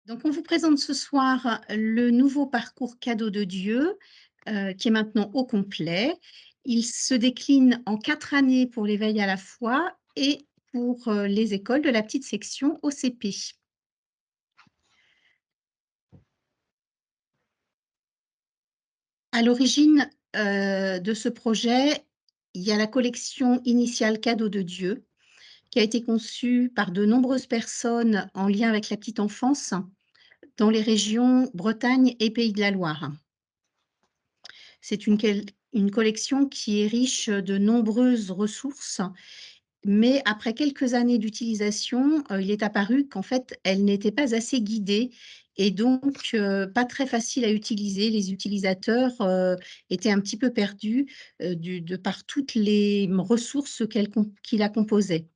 Donc, on vous présente ce soir le nouveau parcours Cadeau de Dieu, qui est maintenant au complet. Il se décline en 4 années pour l'éveil à la foi et pour, les écoles de la petite section au CP. À l'origine, de ce projet, il y a la collection initiale Cadeau de Dieu, qui a été conçue par de nombreuses personnes en lien avec la petite enfance dans les régions Bretagne et Pays de la Loire. C'est une collection qui est riche de nombreuses ressources, mais après quelques années d'utilisation, il est apparu qu'en fait, elle n'était pas assez guidée et donc pas très facile à utiliser. Les utilisateurs, étaient un petit peu perdus, de par toutes les ressources qui la composaient.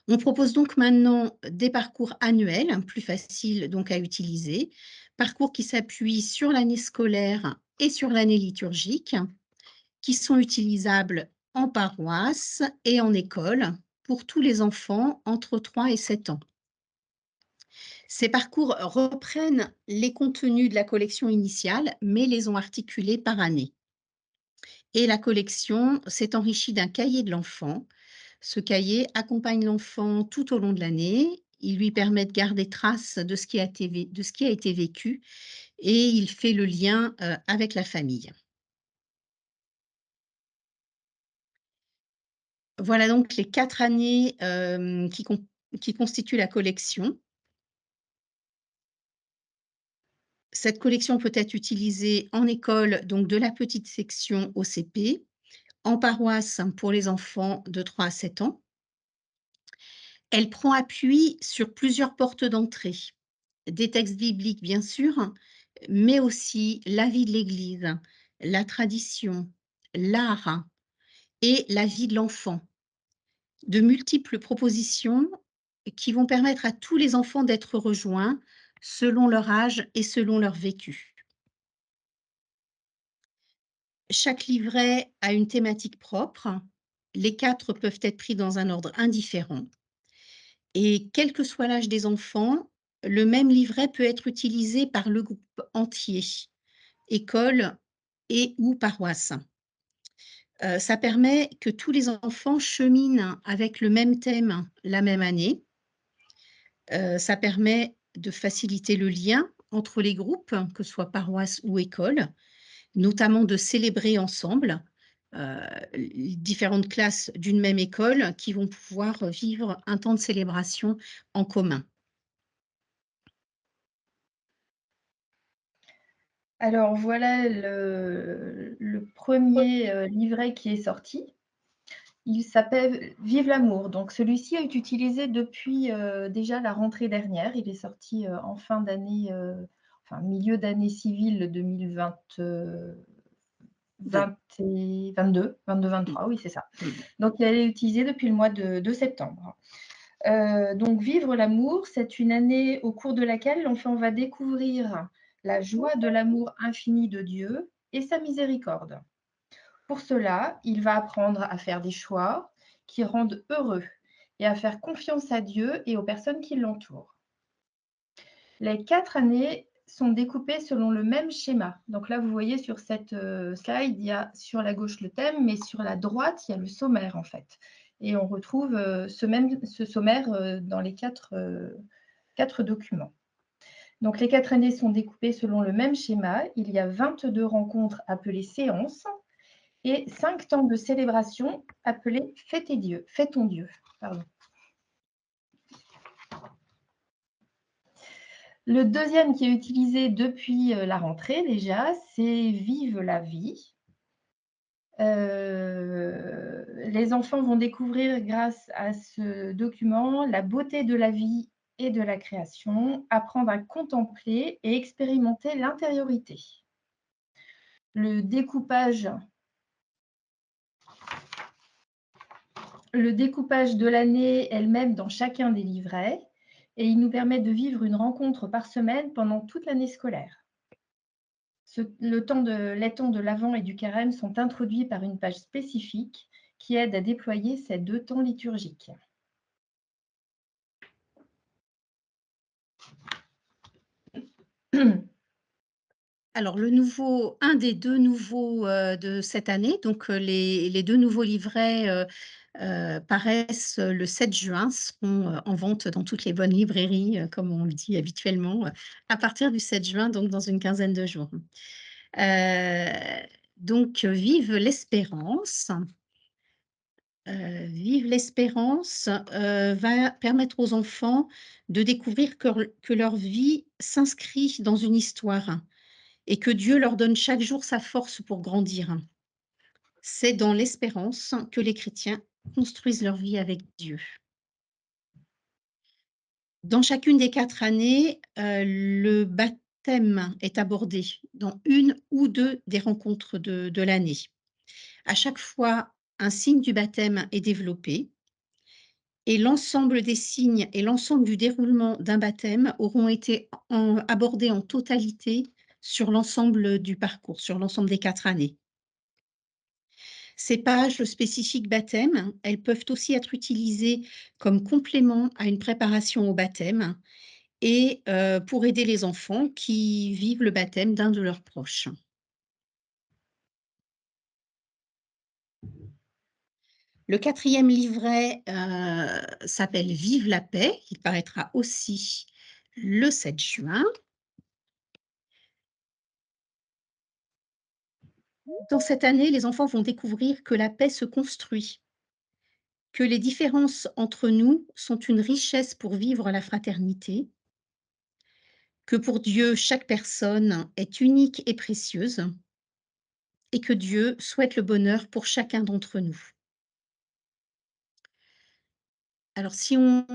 On propose donc maintenant des parcours annuels, plus faciles donc à utiliser, parcours qui s'appuient sur l'année scolaire et sur l'année liturgique, qui sont utilisables en paroisse et en école pour tous les enfants entre 3 et 7 ans. Ces parcours reprennent les contenus de la collection initiale, mais les ont articulés par année. Et la collection s'est enrichie d'un cahier de l'enfant. Ce cahier accompagne l'enfant tout au long de l'année. Il lui permet de garder trace de ce qui a été vécu et il fait le lien, avec la famille. Voilà donc les 4 années, qui constituent la collection. Cette collection peut être utilisée en école, donc de la petite section au CP, en paroisse pour les enfants de 3 à 7 ans. Elle prend appui sur plusieurs portes d'entrée. Des textes bibliques bien sûr, mais aussi la vie de l'Église, la tradition, l'art et la vie de l'enfant. De multiples propositions qui vont permettre à tous les enfants d'être rejoints selon leur âge et selon leur vécu. Chaque livret a une thématique propre. Les 4 peuvent être pris dans un ordre indifférent et quel que soit l'âge des enfants, le même livret peut être utilisé par le groupe entier, école et ou paroisse. Ça permet que tous les enfants cheminent avec le même thème la même année. Ça permet de faciliter le lien entre les groupes, que ce soit paroisse ou école, notamment de célébrer ensemble, heu, les différentes classes d'une même école qui vont pouvoir vivre un temps de célébration en commun. Alors voilà le 1er, livret qui est sorti. Il s'appelle «Vive l'amour». Donc celui-ci est utilisé depuis, déjà la rentrée dernière. Il est sorti, en fin d'année, enfin milieu d'année civile 2020, 2. 20 et 22, Mmh. 22-23, oui c'est ça. Mmh. Donc elle est utilisée depuis le mois de septembre. Donc vivre l'amour, c'est une année au cours de laquelle l'enfant va découvrir la joie de l'amour infini de Dieu et sa miséricorde. Pour cela, il va apprendre à faire des choix qui rendent heureux et à faire confiance à Dieu et aux personnes qui l'entourent. Les 4 années sont découpées selon le même schéma. Donc là, vous voyez sur cette, slide, il y a sur la gauche le thème, mais sur la droite, il y a le sommaire en fait. Et on retrouve, ce sommaire, dans les 4 documents. Donc les 4 années sont découpées selon le même schéma. Il y a 22 rencontres appelées séances et 5 temps de célébration appelés Fêtons Dieu. Pardon. Le deuxième qui est utilisé depuis la rentrée déjà, c'est Vive la vie. Les enfants vont découvrir grâce à ce document la beauté de la vie et de la création, apprendre à contempler et expérimenter l'intériorité. Le découpage de l'année elle-même dans chacun des livrets et il nous permet de vivre une rencontre par semaine pendant toute l'année scolaire. Les temps de l'Avent et du Carême sont introduits par une page spécifique qui aide à déployer ces 2 temps liturgiques. Alors un des 2 nouveaux, de cette année, donc les 2 nouveaux livrets, paraissent le 7 juin, seront, en vente dans toutes les bonnes librairies, comme on le dit habituellement, à partir du 7 juin, donc dans une quinzaine de jours. Heu, Vive l'espérance. Vive l'espérance, va permettre aux enfants de découvrir que leur vie s'inscrit dans une histoire et que Dieu leur donne chaque jour sa force pour grandir. C'est dans l'espérance que les chrétiens construisent leur vie avec Dieu. Dans chacune des 4 années, le baptême est abordé dans une ou 2 des rencontres de l'année. À chaque fois, un signe du baptême est développé et l'ensemble des signes et l'ensemble du déroulement d'un baptême auront été abordés en totalité sur l'ensemble du parcours, sur l'ensemble des 4 années. Ces pages spécifiques baptême, elles peuvent aussi être utilisées comme complément à une préparation au baptême et pour aider les enfants qui vivent le baptême d'un de leurs proches. Le 4e livret, s'appelle Vive la paix. Il paraîtra aussi le 7 juin. Dans cette année, les enfants vont découvrir que la paix se construit, que les différences entre nous sont une richesse pour vivre la fraternité, que pour Dieu, chaque personne est unique et précieuse et que Dieu souhaite le bonheur pour chacun d'entre nous. Alors si on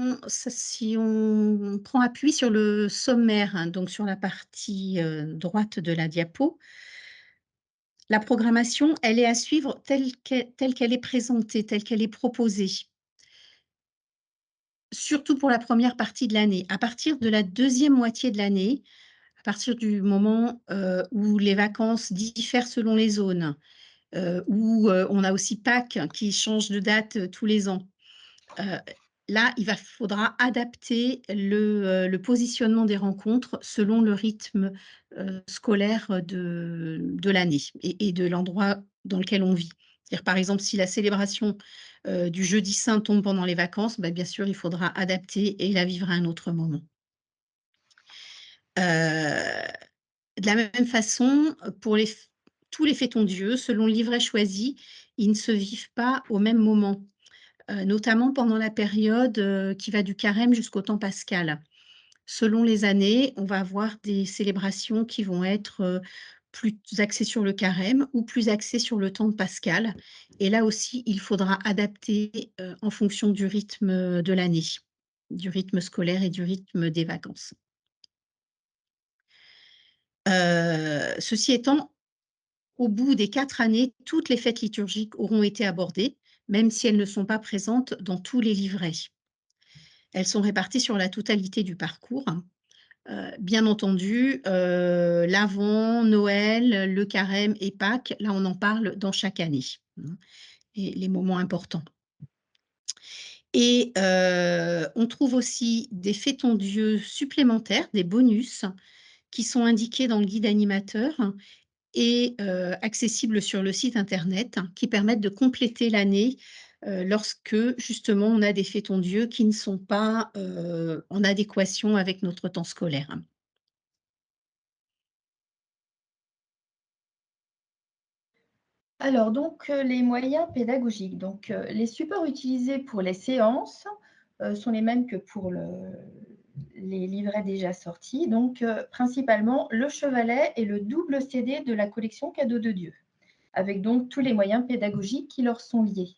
prend appui sur le sommaire, hein, donc sur la partie, droite de la diapo, la programmation, elle est à suivre telle qu'elle est présentée, telle qu'elle est proposée. Surtout pour la première partie de l'année. À partir de la deuxième moitié de l'année, à partir du moment, où les vacances diffèrent selon les zones, où, on a aussi Pâques qui change de date, tous les ans. Heu, Là, faudra adapter le positionnement des rencontres selon le rythme, scolaire, de l'année et de l'endroit dans lequel on vit. C'est-à-dire, par exemple, si la célébration, du jeudi saint tombe pendant les vacances, bah, bien sûr, il faudra adapter et la vivre à un autre moment. Heu, de la même façon, pour tous les faitons Dieu, selon le livret choisi, ils ne se vivent pas au même moment. Notamment pendant la période, qui va du carême jusqu'au temps pascal. Selon les années, on va avoir des célébrations qui vont être, plus axées sur le carême ou plus axées sur le temps pascal et là aussi, il faudra adapter, en fonction du rythme, de l'année, du rythme scolaire et du rythme des vacances. Ceci étant, au bout des 4 années, toutes les fêtes liturgiques auront été abordées, même si elles ne sont pas présentes dans tous les livrets. Elles sont réparties sur la totalité du parcours. Bien entendu, l'Avent, Noël, le Carême et Pâques, là, on en parle dans chaque année, hein, et les moments importants. Et on trouve aussi des faitons Dieu supplémentaires, des bonus, qui sont indiqués dans le guide animateur et accessibles sur le site internet, qui permettent de compléter l'année, lorsque justement on a des faitons Dieu qui ne sont pas, en adéquation avec notre temps scolaire. Alors donc, les moyens pédagogiques. Donc, les supports utilisés pour les séances, sont les mêmes que pour les livrets déjà sortis. Donc, principalement le chevalet et le double CD de la collection Cadeaux de Dieu, avec donc tous les moyens pédagogiques qui leur sont liés.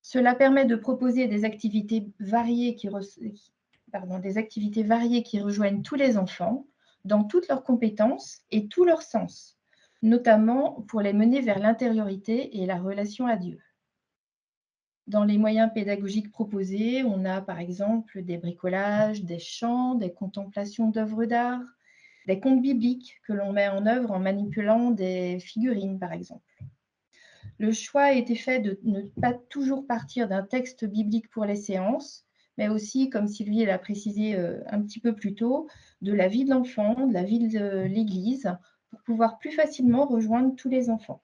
Cela permet de proposer des activités variées qui rejoignent tous les enfants dans toutes leurs compétences et tous leurs sens, notamment pour les mener vers l'intériorité et la relation à Dieu. Dans les moyens pédagogiques proposés, on a par exemple des bricolages, des chants, des contemplations d'œuvres d'art, des contes bibliques que l'on met en œuvre en manipulant des figurines par exemple. Le choix a été fait de ne pas toujours partir d'un texte biblique pour les séances, mais aussi, comme Sylvie l'a précisé un petit peu plus tôt, de la vie de l'enfant, de la vie de l'Église, pour pouvoir plus facilement rejoindre tous les enfants.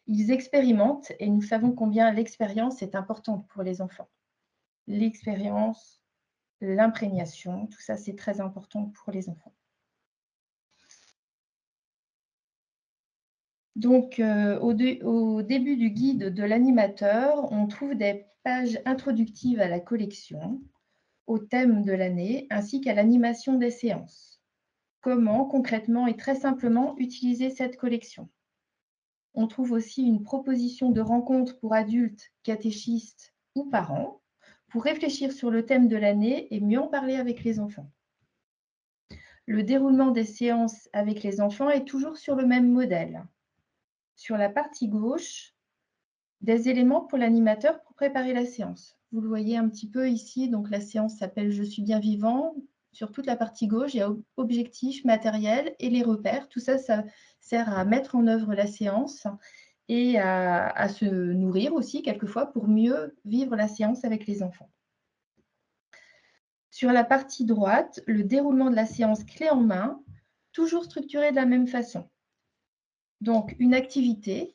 Ils expérimentent et nous savons combien l'expérience est importante pour les enfants. L'expérience, l'imprégnation, tout ça, c'est très important pour les enfants. Donc, au début du guide de l'animateur, on trouve des pages introductives à la collection, au thème de l'année, ainsi qu'à l'animation des séances. Comment, concrètement et très simplement, utiliser cette collection? On trouve aussi une proposition de rencontre pour adultes, catéchistes ou parents, pour réfléchir sur le thème de l'année et mieux en parler avec les enfants. Le déroulement des séances avec les enfants est toujours sur le même modèle. Sur la partie gauche, des éléments pour l'animateur pour préparer la séance. Vous le voyez un petit peu ici, donc la séance s'appelle « Je suis bien vivant ». Sur toute la partie gauche, il y a objectifs, matériel et les repères. Tout ça, ça sert à mettre en œuvre la séance et à se nourrir aussi quelquefois pour mieux vivre la séance avec les enfants. Sur la partie droite, le déroulement de la séance clé en main, toujours structuré de la même façon. Donc, une activité,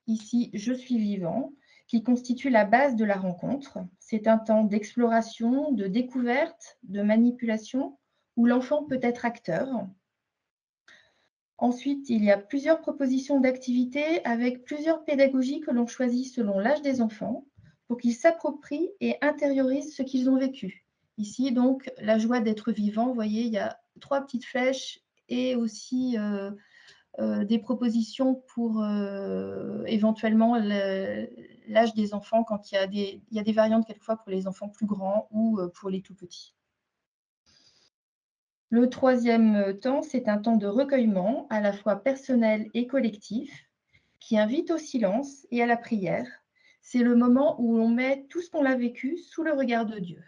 ici, je suis vivant, qui constitue la base de la rencontre. C'est un temps d'exploration, de découverte, de manipulation, où l'enfant peut être acteur. Ensuite, il y a plusieurs propositions d'activités avec plusieurs pédagogies que l'on choisit selon l'âge des enfants pour qu'ils s'approprient et intériorisent ce qu'ils ont vécu. Ici, donc, la joie d'être vivant, vous voyez, il y a 3 petites flèches et aussi des propositions pour éventuellement l'âge des enfants quand il y a des variantes quelquefois pour les enfants plus grands ou pour les tout petits. Le troisième temps, c'est un temps de recueillement, à la fois personnel et collectif, qui invite au silence et à la prière. C'est le moment où on met tout ce qu'on a vécu sous le regard de Dieu.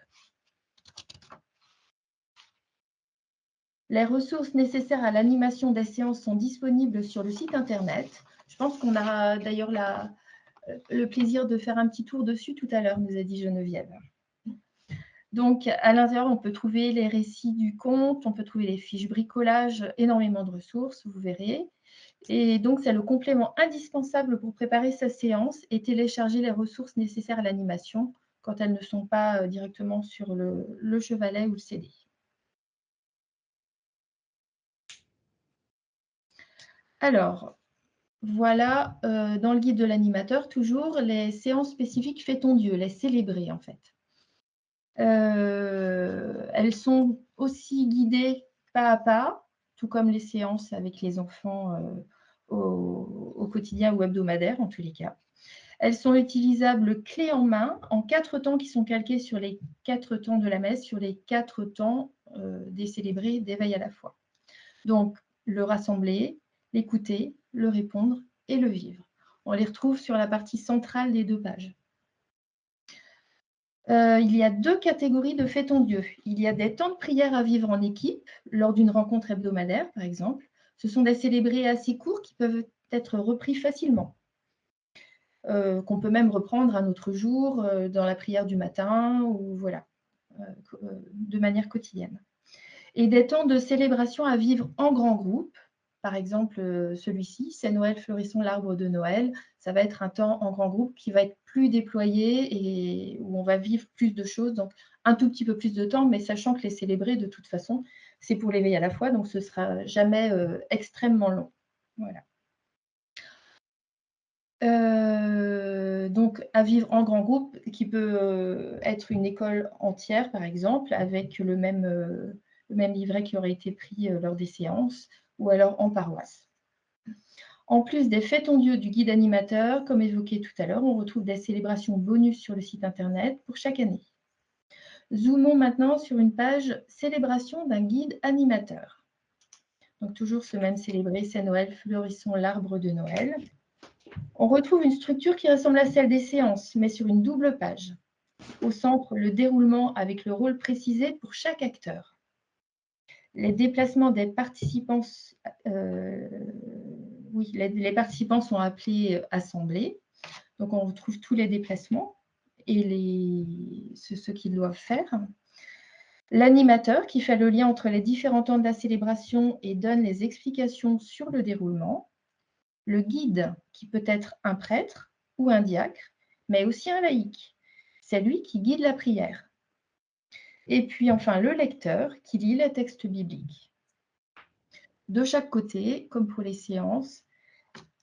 Les ressources nécessaires à l'animation des séances sont disponibles sur le site internet. Je pense qu'on aura d'ailleurs le plaisir de faire un petit tour dessus tout à l'heure, nous a dit Geneviève. Donc, à l'intérieur, on peut trouver les récits du conte, on peut trouver les fiches bricolage, énormément de ressources, vous verrez. Et donc, c'est le complément indispensable pour préparer sa séance et télécharger les ressources nécessaires à l'animation quand elles ne sont pas directement sur le chevalet ou le CD. Alors, voilà, dans le guide de l'animateur, toujours les séances spécifiques Fais ton Dieu, les célébrer en fait. Elles sont aussi guidées pas à pas, tout comme les séances avec les enfants au quotidien ou hebdomadaire en tous les cas. Elles sont utilisables clé en main en 4 temps qui sont calqués sur les 4 temps de la messe, sur les 4 temps des célébrés d'éveil à la foi. Donc, le rassembler, l'écouter, le répondre et le vivre. On les retrouve sur la partie centrale des 2 pages. Il y a 2 catégories de Fais ton Dieu. Il y a des temps de prière à vivre en équipe, lors d'une rencontre hebdomadaire, par exemple. Ce sont des célébrés assez courts qui peuvent être repris facilement, qu'on peut même reprendre un autre jour, dans la prière du matin ou voilà, de manière quotidienne. Et des temps de célébration à vivre en grand groupe. Par exemple, celui-ci, c'est Noël, fleurissons l'arbre de Noël. Ça va être un temps en grand groupe qui va être plus déployé et où on va vivre plus de choses, donc un tout petit peu plus de temps, mais sachant que les célébrer, de toute façon, c'est pour l'éveil à la foi, donc ce ne sera jamais extrêmement long. Voilà. Donc à vivre en grand groupe, qui peut être une école entière, par exemple, avec le même livret qui aurait été pris lors des séances, ou alors en paroisse. En plus des Fais ton Dieu du guide animateur, comme évoqué tout à l'heure, on retrouve des célébrations bonus sur le site internet pour chaque année. Zoomons maintenant sur une page célébration d'un guide animateur. Donc toujours ce même célébré, c'est Noël, fleurissons l'arbre de Noël. On retrouve une structure qui ressemble à celle des séances, mais sur une double page. Au centre, le déroulement avec le rôle précisé pour chaque acteur. Les déplacements des participants, les participants sont appelés assemblées. Donc, on retrouve tous les déplacements et ce qu'ils doivent faire. L'animateur qui fait le lien entre les différents temps de la célébration et donne les explications sur le déroulement. Le guide qui peut être un prêtre ou un diacre, mais aussi un laïc. C'est lui qui guide la prière. Et puis enfin le lecteur qui lit les textes bibliques. De chaque côté, comme pour les séances,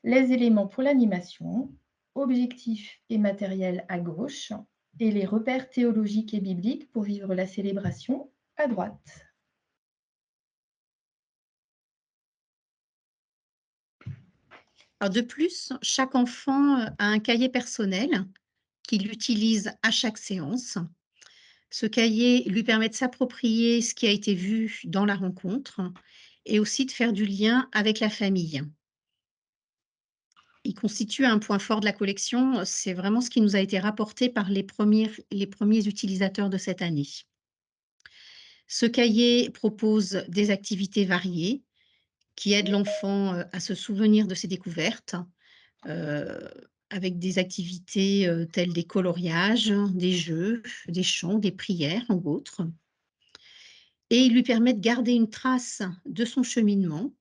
les éléments pour l'animation, objectifs et matériel à gauche, et les repères théologiques et bibliques pour vivre la célébration à droite. Alors de plus, chaque enfant a un cahier personnel qu'il utilise à chaque séance. Ce cahier lui permet de s'approprier ce qui a été vu dans la rencontre et aussi de faire du lien avec la famille. Il constitue un point fort de la collection, c'est vraiment ce qui nous a été rapporté par les premiers utilisateurs de cette année. Ce cahier propose des activités variées qui aident l'enfant, à se souvenir de ses découvertes, heu, avec des activités, telles des coloriages, des jeux, des chants, des prières ou autres. Et il lui permet de garder une trace de son cheminement.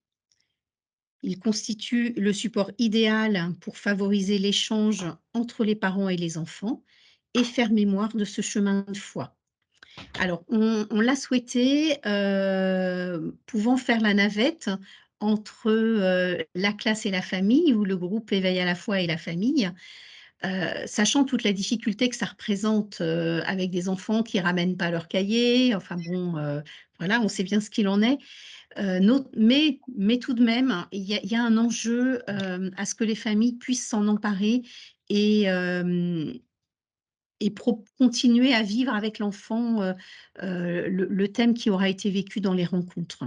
Il constitue le support idéal pour favoriser l'échange entre les parents et les enfants et faire mémoire de ce chemin de foi. Alors on l'a souhaité, pouvant faire la navette entre, la classe et la famille ou le groupe éveil à la foi et la famille, sachant toute la difficulté que ça représente, avec des enfants qui ramènent pas leur cahier, enfin bon, voilà, on sait bien ce qu'il en est. No mais tout de même, il y a un enjeu, à ce que les familles puissent s'en emparer et hem et continuer à vivre avec l'enfant, le thème qui aura été vécu dans les rencontres.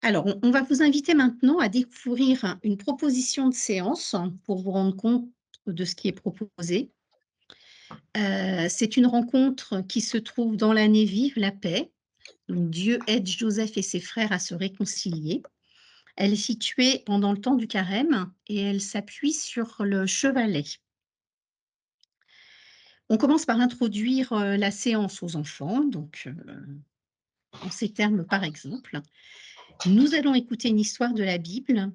Alors, on va vous inviter maintenant à découvrir une proposition de séance pour vous rendre compte de ce qui est proposé. C'est une rencontre qui se trouve dans l'année Vive la paix. Donc Dieu aide Joseph et ses frères à se réconcilier. Elle est située pendant le temps du carême et elle s'appuie sur le chevalet. On commence par introduire, la séance aux enfants, donc en ces termes, par exemple: «Nous allons écouter une histoire de la Bible.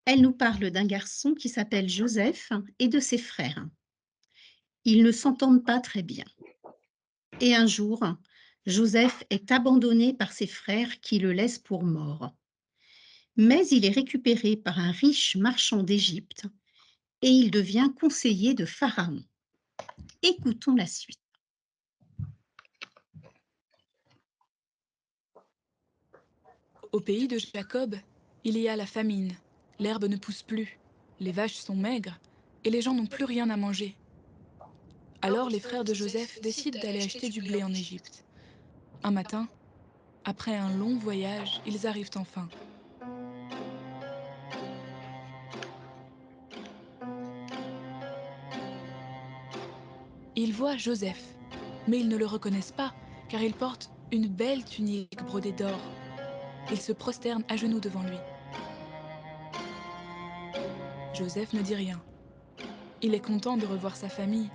Elle nous parle d'un garçon qui s'appelle Joseph et de ses frères. Ils ne s'entendent pas très bien et un jour, Joseph est abandonné par ses frères qui le laissent pour mort. Mais il est récupéré par un riche marchand d'Égypte et il devient conseiller de Pharaon. Écoutons la suite. Au pays de Jacob, il y a la famine. L'herbe ne pousse plus, les vaches sont maigres et les gens n'ont plus rien à manger. Alors les frères de Joseph décident d'aller acheter du blé en Égypte. Un matin, après un long voyage, ils arrivent enfin. Ils voient Joseph, mais ils ne le reconnaissent pas car il porte une belle tunique brodée d'or. Ils se prosternent à genoux devant lui. Joseph ne dit rien. Il est content de revoir sa famille,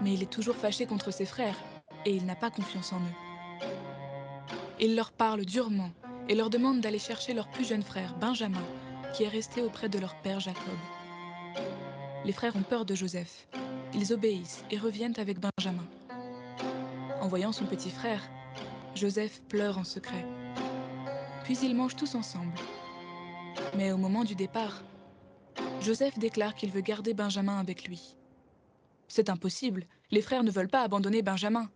mais il est toujours fâché contre ses frères et il n'a pas confiance en eux. Il leur parle durement et leur demande d'aller chercher leur plus jeune frère, Benjamin, qui est resté auprès de leur père Jacob. Les frères ont peur de Joseph. Ils obéissent et reviennent avec Benjamin. En voyant son petit frère, Joseph pleure en secret. Puis ils mangent tous ensemble. Mais au moment du départ, Joseph déclare qu'il veut garder Benjamin avec lui. C'est impossible, les frères ne veulent pas abandonner Benjamin.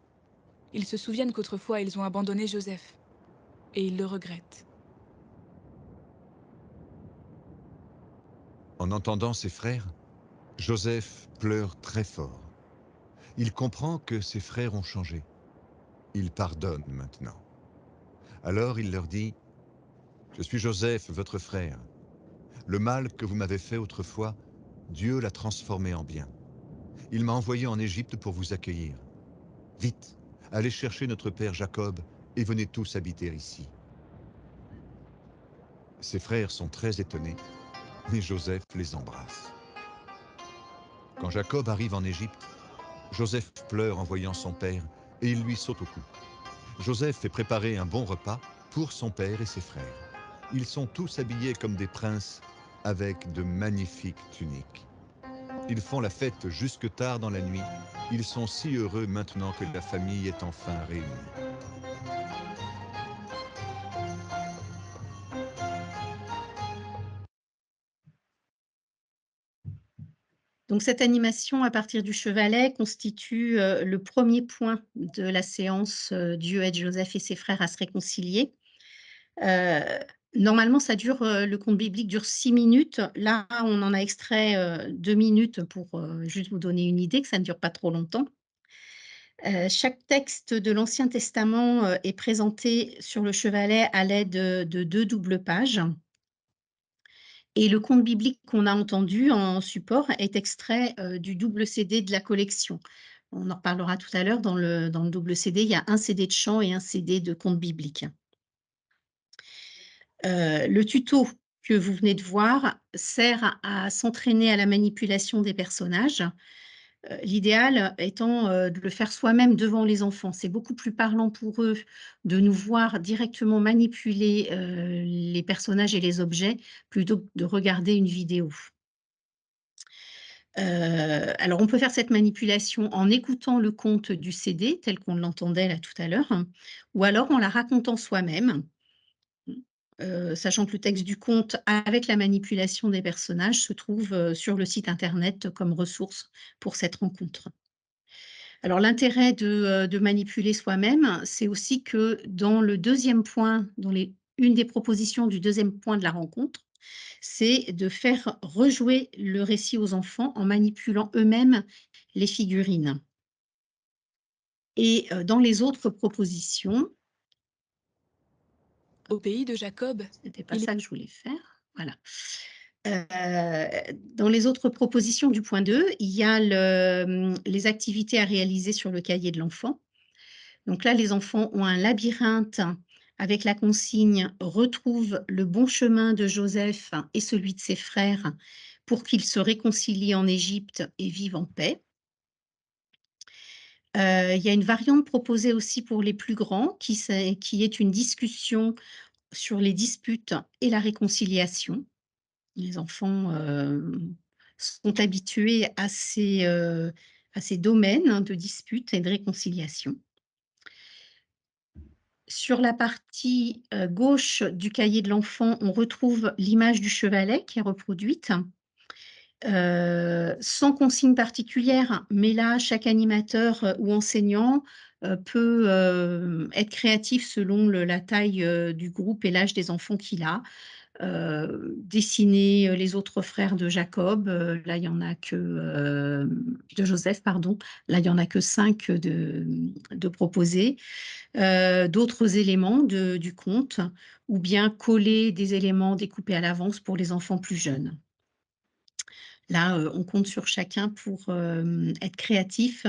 Ils se souviennent qu'autrefois ils ont abandonné Joseph. Et ils le regrettent. En entendant ses frères, Joseph pleure très fort. Il comprend que ses frères ont changé. Il pardonne maintenant. Alors il leur dit: « Je suis Joseph, votre frère. Le mal que vous m'avez fait autrefois, Dieu l'a transformé en bien. Il m'a envoyé en Égypte pour vous accueillir. Vite, allez chercher notre père Jacob et venez tous habiter ici. » Ses frères sont très étonnés, mais Joseph les embrasse. Quand Jacob arrive en Égypte, Joseph pleure en voyant son père et il lui saute au cou. Joseph fait préparer un bon repas pour son père et ses frères. Ils sont tous habillés comme des princes avec de magnifiques tuniques. Ils font la fête jusque tard dans la nuit. Ils sont si heureux maintenant que la famille est enfin réunie. Donc cette animation à partir du chevalet constitue, le premier point de la séance, Dieu aide Joseph et ses frères à se réconcilier. Heu, Normalement ça dure, le conte biblique dure 6 minutes. Là, on en a extrait, 2 minutes pour, juste vous donner une idée que ça ne dure pas trop longtemps. Chaque texte de l'Ancien Testament, est présenté sur le chevalet à l'aide, de 2 doubles pages. Et le conte biblique qu'on a entendu en support est extrait, du double CD de la collection. On en reparlera tout à l'heure. Dans le double CD, il y a un CD de chant et un CD de conte biblique. Le tuto que vous venez de voir sert à s'entraîner à la manipulation des personnages. L'idéal étant, de le faire soi-même devant les enfants. C'est beaucoup plus parlant pour eux de nous voir directement manipuler, les personnages et les objets, plutôt que de regarder une vidéo. Alors on peut faire cette manipulation en écoutant le conte du CD tel qu'on l'entendait là tout à l'heure, ou alors en la racontant soi-même, sachant que le texte du conte avec la manipulation des personnages se trouve, sur le site internet comme ressource pour cette rencontre. Alors l'intérêt de manipuler soi-même, c'est aussi que dans le deuxième point, une des propositions du deuxième point de la rencontre, c'est de faire rejouer le récit aux enfants en manipulant eux-mêmes les figurines. Et dans les autres propositions, Au pays de Jacob, c'était pas il ça que je voulais faire, voilà. Dans les autres propositions du point 2, il y a les activités à réaliser sur le cahier de l'enfant. Donc là, les enfants ont un labyrinthe avec la consigne: «Retrouve le bon chemin de Joseph et celui de ses frères pour qu'ils se réconcilient en Égypte et vivent en paix». Il y a une variante proposée aussi pour les plus grands qui est une discussion sur les disputes et la réconciliation. Les enfants, sont habitués à ces domaines, hein, de disputes et de réconciliation. Sur la partie, gauche du cahier de l'enfant, on retrouve l'image du chevalet qui est reproduite, sans consigne particulière, mais là, chaque animateur, ou enseignant, peut, être créatif selon la taille, du groupe et l'âge des enfants qu'il a. Dessiner, les autres frères de Jacob, là, il y en a que, de Joseph, pardon. Là, il y en a que 5 de proposés. D'autres éléments du conte, ou bien coller des éléments découpés à l'avance pour les enfants plus jeunes. Là, on compte sur chacun pour, être créatif.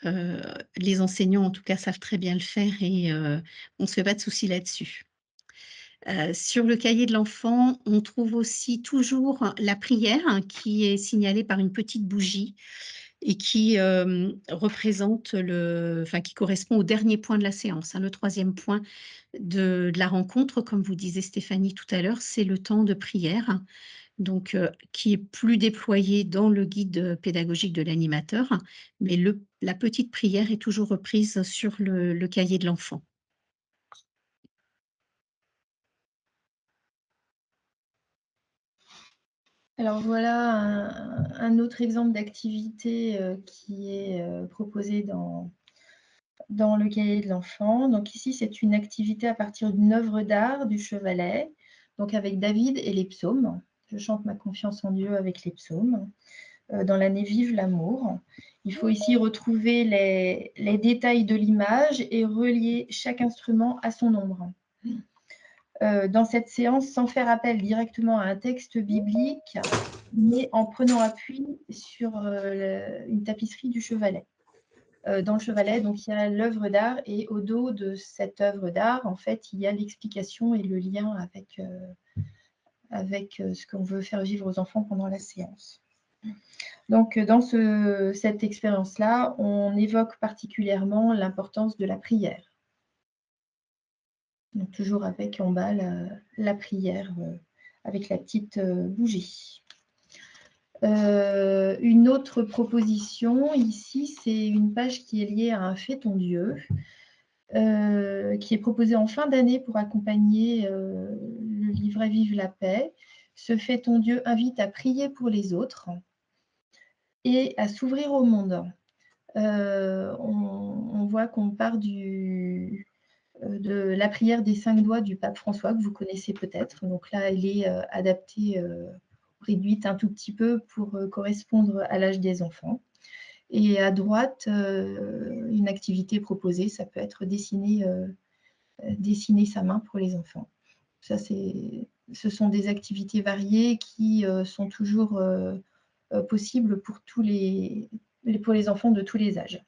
Heu, les enseignants, en tout cas, savent très bien le faire et on ne se fait pas de soucis là-dessus. Sur le cahier de l'enfant, on trouve aussi toujours la prière, hein, qui est signalée par une petite bougie et qui, représente qui correspond au dernier point de la séance, hein. Le troisième point de la rencontre, comme vous disait Stéphanie tout à l'heure, c'est le temps de prière, donc qui est plus déployé dans le guide, pédagogique de l'animateur, mais la petite prière est toujours reprise sur le cahier de l'enfant. Alors voilà un autre exemple d'activité, qui est, proposé dans le cahier de l'enfant. Donc ici, c'est une activité à partir d'une œuvre d'art du chevalet, donc avec David et les psaumes. Je chante ma confiance en Dieu avec les psaumes. Dans l'année vive l'amour. Il faut ici retrouver les détails de l'image et relier chaque instrument à son ombre. Dans cette séance, sans faire appel directement à un texte biblique, mais en prenant appui sur une tapisserie du chevalet. Dans le chevalet, donc, il y a l'œuvre d'art et au dos de cette œuvre d'art, en fait, il y a l'explication et le lien avec ce qu'on veut faire vivre aux enfants pendant la séance. Donc, dans cette expérience-là, on évoque particulièrement l'importance de la prière. Donc, toujours avec en bas la prière avec la petite bougie. Une autre proposition ici, c'est une page qui est liée à un fêton Dieu, qui est proposé en fin d'année pour accompagner le livret Vive la paix. Ce fêton Dieu invite à prier pour les autres et à s'ouvrir au monde. On voit qu'on part de la prière des 5 doigts du pape François, que vous connaissez peut-être. Donc là, elle est adaptée, réduite un tout petit peu pour correspondre à l'âge des enfants. Et à droite, une activité proposée, ça peut être dessiner sa main pour les enfants. Ça, ce sont des activités variées qui sont toujours possibles pour les enfants de tous les âges.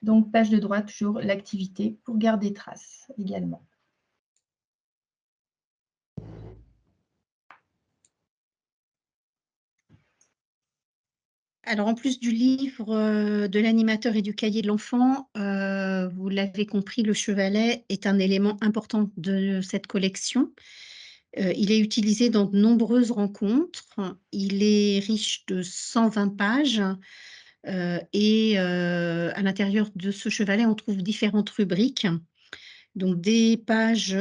Donc, page de droite, toujours l'activité pour garder trace également. Alors, en plus du livre de l'animateur et du cahier de l'enfant, vous l'avez compris, le chevalet est un élément important de cette collection. Il est utilisé dans de nombreuses rencontres. Il est riche de 120 pages et à l'intérieur de ce chevalet, on trouve différentes rubriques. Donc des pages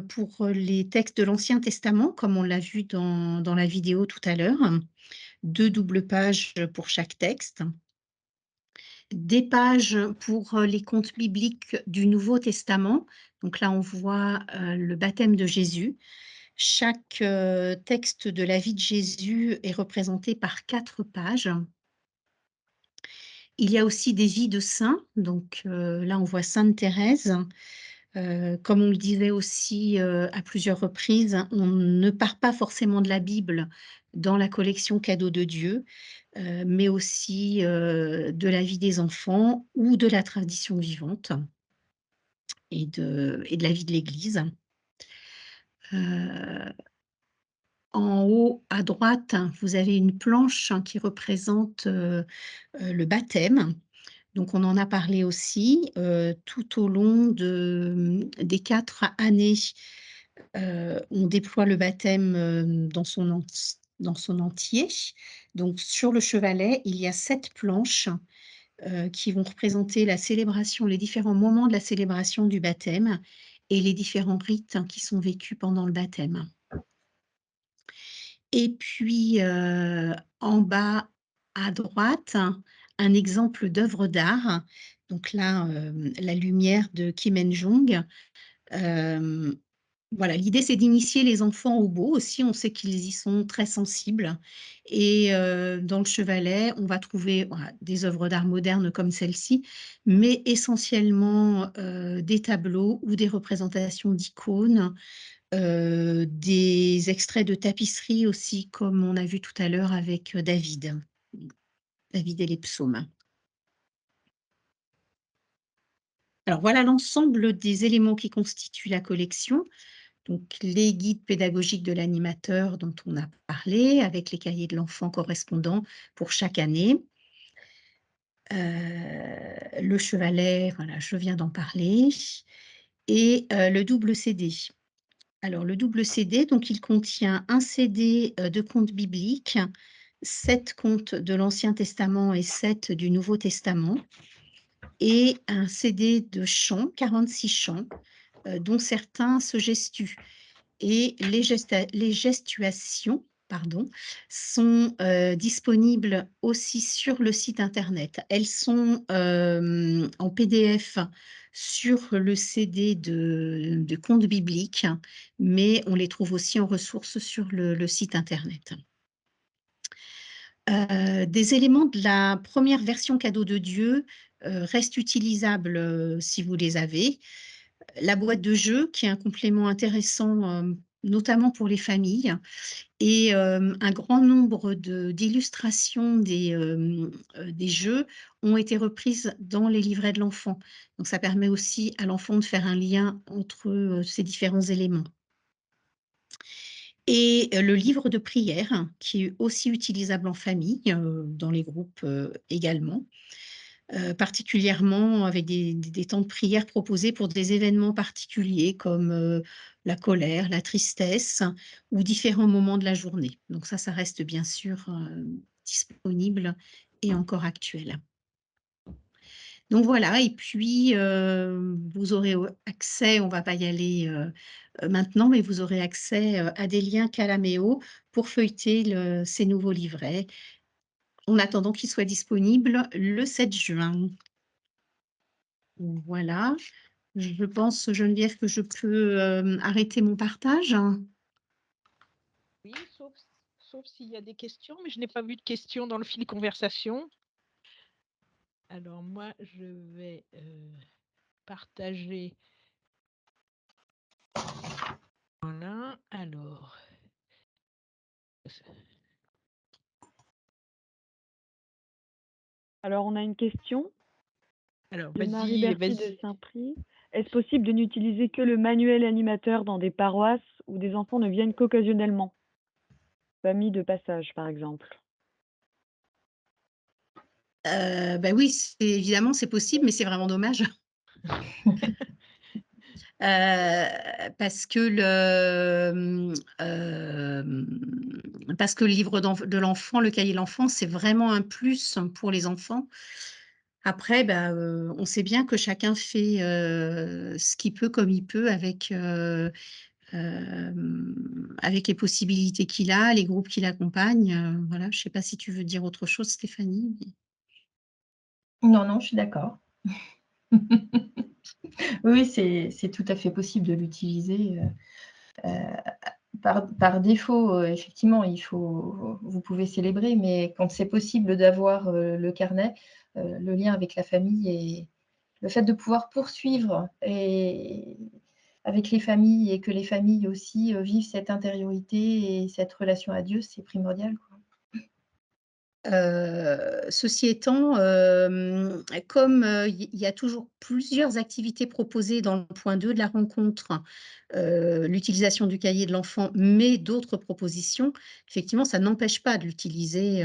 pour les textes de l'Ancien Testament, comme on l'a vu dans la vidéo tout à l'heure. 2 doubles pages pour chaque texte. Des pages pour les contes bibliques du Nouveau Testament. Donc là, on voit le baptême de Jésus. Chaque texte de la vie de Jésus est représenté par 4 pages. Il y a aussi des vies de saints. Donc là, on voit Sainte Thérèse. Comme on le disait aussi à plusieurs reprises, on ne part pas forcément de la Bible dans la collection Cadeaux de Dieu, mais aussi de la vie des enfants ou de la tradition vivante et de la vie de l'Église. En haut à droite, vous avez une planche qui représente le baptême. Donc on en a parlé aussi tout au long des 4 années. On déploie le baptême dans son entier. Donc sur le chevalet, il y a 7 planches qui vont représenter la célébration, les différents moments de la célébration du baptême et les différents rites qui sont vécus pendant le baptême. Et puis en bas à droite, un exemple d'œuvre d'art. Donc là, la lumière de Kim En-jong. Voilà, l'idée, c'est d'initier les enfants au beau aussi. On sait qu'ils y sont très sensibles et dans le chevalet, on va trouver, voilà, des œuvres d'art modernes comme celle-ci, mais essentiellement, des tableaux ou des représentations d'icônes, des extraits de tapisserie aussi, comme on a vu tout à l'heure avec, David et les psaumes. Alors voilà l'ensemble des éléments qui constituent la collection. Donc les guides pédagogiques de l'animateur dont on a parlé, avec les cahiers de l'enfant correspondants pour chaque année. Le chevalet, voilà, je viens d'en parler et le double CD. Alors le double CD, donc il contient un CD, de contes bibliques, 7 contes de l'Ancien Testament et 7 du Nouveau Testament et un CD de chants, 46 chants, dont certains se gestuent. Et les gestuations, pardon, sont disponibles aussi sur le site internet. Elles sont en PDF sur le CD de contes bibliques, mais on les trouve aussi en ressources sur le site internet. Des éléments de la première version Cadeaux de Dieu restent utilisables si vous les avez. La boîte de jeu, qui est un complément intéressant, notamment pour les familles, et un grand nombre d'illustrations des jeux ont été reprises dans les livrets de l'enfant. Donc ça permet aussi à l'enfant de faire un lien entre ces différents éléments. et le livre de prière qui est aussi utilisable en famille, dans les groupes, également. Particulièrement avec des temps de prière proposés pour des événements particuliers comme, la colère, la tristesse ou différents moments de la journée. Donc ça reste bien sûr, disponible et encore actuel. Donc voilà et puis, vous aurez accès, on va pas y aller, maintenant, mais vous aurez accès, à des liens Calaméo pour feuilleter ces nouveaux livrets, en attendant qu'ils soient disponibles le 7 juin. Voilà, je pense, Geneviève, que je peux, arrêter mon partage. Oui, sauf s'il y a des questions, mais je n'ai pas vu de questions dans le fil conversation. Alors moi, je vais partager. Voilà, alors. Alors, on a une question Alors, de vas-y, Marie-Bertie de vas-y. Saint-Prix. Est-ce possible de n'utiliser que le manuel animateur dans des paroisses où des enfants ne viennent qu'occasionnellement? Famille de passage, par exemple. Bah, oui, évidemment, c'est possible, mais c'est vraiment dommage. Parce que parce que le livre de l'enfant, le cahier de l'enfant, c'est vraiment un plus pour les enfants. Après, bah, on sait bien que chacun fait, ce qu'il peut comme il peut avec les possibilités qu'il a, les groupes qui l'accompagnent, voilà. Je sais pas si tu veux dire autre chose, Stéphanie? Non, non, je suis d'accord. Oui, c'est tout à fait possible de l'utiliser, par défaut, effectivement, vous pouvez célébrer, mais quand c'est possible d'avoir, le carnet, le lien avec la famille et le fait de pouvoir poursuivre et avec les familles et que les familles aussi, vivent cette intériorité et cette relation à Dieu, c'est primordial, quoi. Ceci étant, comme, il y a toujours plusieurs activités proposées dans le point 2 de la rencontre, l'utilisation du cahier de l'enfant, mais d'autres propositions, effectivement, ça n'empêche pas de l'utiliser,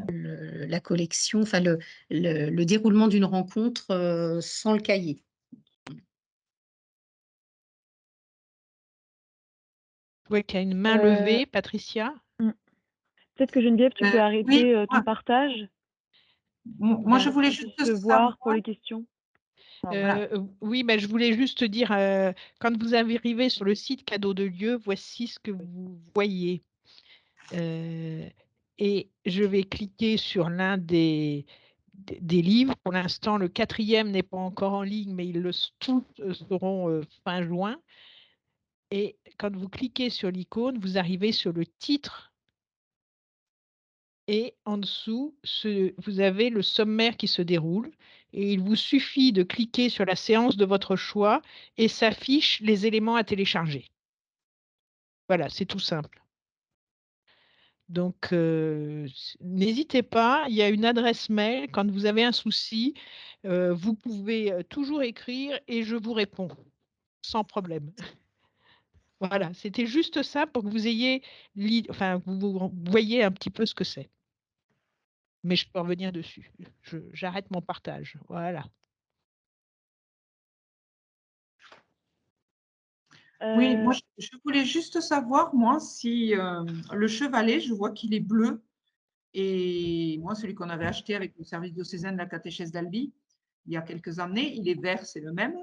la collection, enfin le déroulement d'une rencontre, sans le cahier. Je vois qu'il y a une main Euh, levée, Patricia. Peut-être que Geneviève, tu peux Oui, arrêter ton moi, partage moi, je voulais qu'on juste puisse se savoir. voir pour les questions. Voilà. Oui, mais je voulais juste dire, quand vous arrivez sur le site Cadeau de Lieu, voici ce que vous voyez. Et je vais cliquer sur l'un des livres. Pour l'instant, le 4e n'est pas encore en ligne, mais tous seront fin juin. Et quand vous cliquez sur l'icône, vous arrivez sur le titre. Et en dessous, vous avez le sommaire qui se déroule. Et il vous suffit de cliquer sur la séance de votre choix et s'affichent les éléments à télécharger. Voilà, c'est tout simple. Donc, n'hésitez pas, il y a une adresse mail. Quand vous avez un souci, vous pouvez toujours écrire et je vous réponds sans problème. Voilà, c'était juste ça pour que vous ayez, vous voyez un petit peu ce que c'est. Mais je peux revenir dessus. J'arrête mon partage. Voilà. Oui, moi, je voulais juste savoir, moi, si le chevalet, je vois qu'il est bleu. Et moi, celui qu'on avait acheté avec le service diocésain de la catéchèse d'Albi, il y a quelques années, il est vert, c'est le même.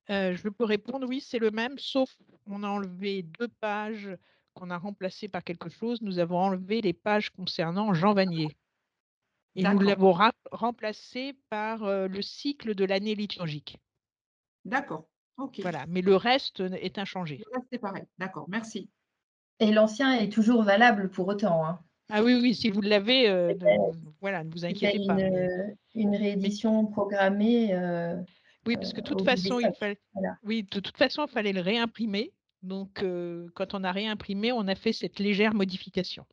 Je peux répondre, oui, c'est le même, sauf on a enlevé 2 pages qu'on a remplacées par quelque chose. Nous avons enlevé les pages concernant Jean Vanier. Et nous l'avons remplacé par le cycle de l'année liturgique. D'accord, ok. Voilà, mais le reste est inchangé. Le reste, c'est pareil. D'accord, merci. Et l'ancien est toujours valable pour autant, hein. Ah oui, oui, si vous l'avez, voilà, ne vous C'était inquiétez pas. une réédition programmée, Oui, parce que de toute au bout des façon, stocks. Voilà. oui, de toute façon, il fallait le réimprimer. Donc, quand on a réimprimé, on a fait cette légère modification.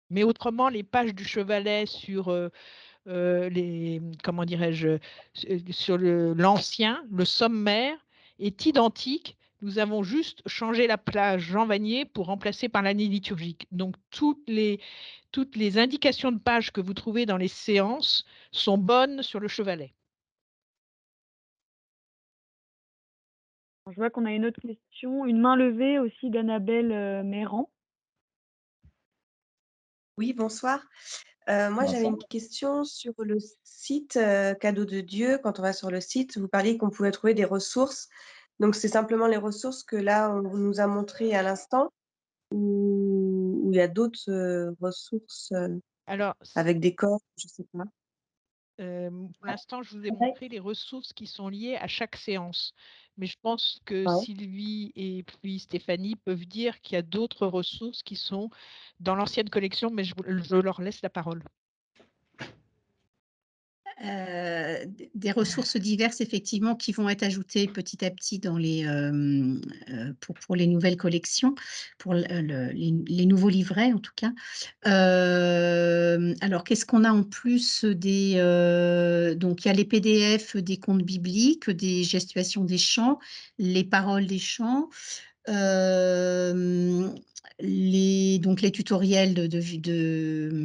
Mais autrement, les pages du chevalet sur comment dirais-je, sur l'ancien, le sommaire, est identique. Nous avons juste changé la plage Jean Vanier pour remplacer par l'année liturgique. Donc, toutes les indications de page que vous trouvez dans les séances sont bonnes sur le chevalet. Je vois qu'on a une autre question, une main levée aussi d'Annabelle Méran. Oui, bonsoir. Moi, j'avais une question sur le site Cadeau de Dieu. Quand on va sur le site, vous parliez qu'on pouvait trouver des ressources. Donc, c'est simplement les ressources que là, on nous a montrées à l'instant, ou il y a d'autres ressources Alors, avec des corps, je ne sais pas. pour l'instant, je vous ai Ouais. montré les ressources qui sont liées à chaque séance. Mais je pense que Ouais. Sylvie et puis Stéphanie peuvent dire qu'il y a d'autres ressources qui sont dans l'ancienne collection, mais je leur laisse la parole. Des ressources diverses, effectivement, qui vont être ajoutées petit à petit dans pour les nouvelles collections, pour les nouveaux livrets, en tout cas. Alors, qu'est-ce qu'on a en plus donc, il y a les PDF des contes bibliques, des gestuations des chants, les paroles des chants, donc les tutoriels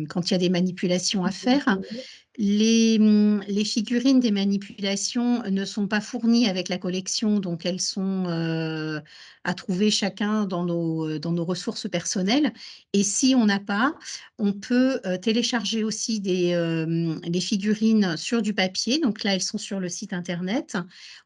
quand il y a des manipulations à faire. Les figurines des manipulations ne sont pas fournies avec la collection, donc elles sont à trouver chacun dans nos ressources personnelles. Et si on n'a pas, on peut télécharger aussi les figurines sur du papier. Donc là, elles sont sur le site internet.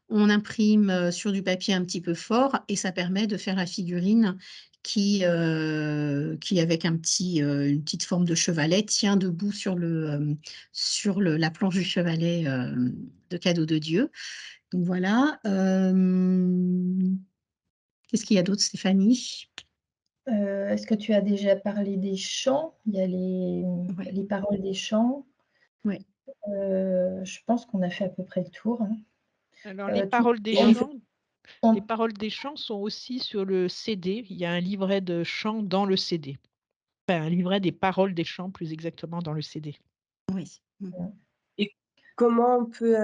On imprime sur du papier un petit peu fort et ça permet de faire la figurine qui avec une petite forme de chevalet, tient debout sur la planche du chevalet de Cadeau de Dieu. Donc voilà. Qu'est-ce qu'il y a d'autre, Stéphanie? Est-ce que tu as déjà parlé des chants? Il y a Ouais. les paroles des chants. Ouais. Je pense qu'on a fait à peu près le tour, hein. Alors, les Tout paroles des on chants, on les paroles des chants sont aussi sur le CD. Il y a un livret de chants dans le CD. Enfin, un livret des paroles des chants, plus exactement, dans le CD. Oui. Et comment on peut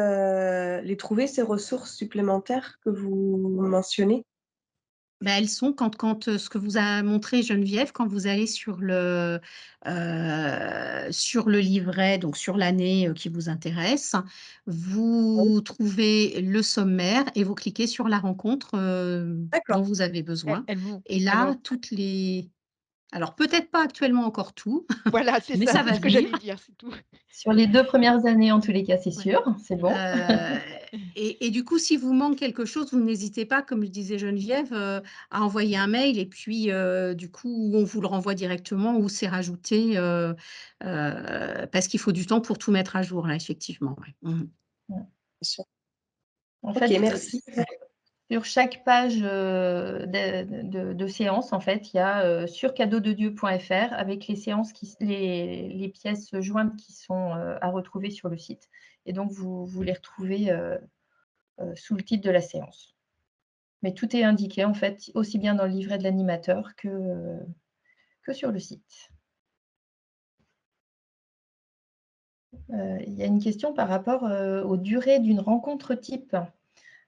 les trouver, ces ressources supplémentaires que vous mentionnez? Ben, elles sont ce que vous a montré Geneviève, quand vous allez sur le livret, donc sur l'année qui vous intéresse, vous trouvez le sommaire et vous cliquez sur la rencontre D'accord. dont vous avez besoin. Elles vont. Et là, alors peut-être pas actuellement encore tout, Voilà, c'est mais ça, ça c'est va ce que venir. j'allais dire, c'est tout. sur les 2 premières années, en tous les cas, c'est Ouais. sûr, c'est bon. Et du coup, si vous manque quelque chose, vous n'hésitez pas, comme je disais Geneviève, à envoyer un mail et puis du coup, on vous le renvoie directement ou c'est rajouté parce qu'il faut du temps pour tout mettre à jour, là, effectivement. Ouais. Bien sûr. En OK, fait, merci. sur chaque page de séance, en fait, il y a sur cadeaudedieu.fr avec les séances, les pièces jointes qui sont à retrouver sur le site. Et donc, vous les retrouvez sous le titre de la séance. Mais tout est indiqué, en fait, aussi bien dans le livret de l'animateur que sur le site. Il y a une question par rapport aux durées d'une rencontre type.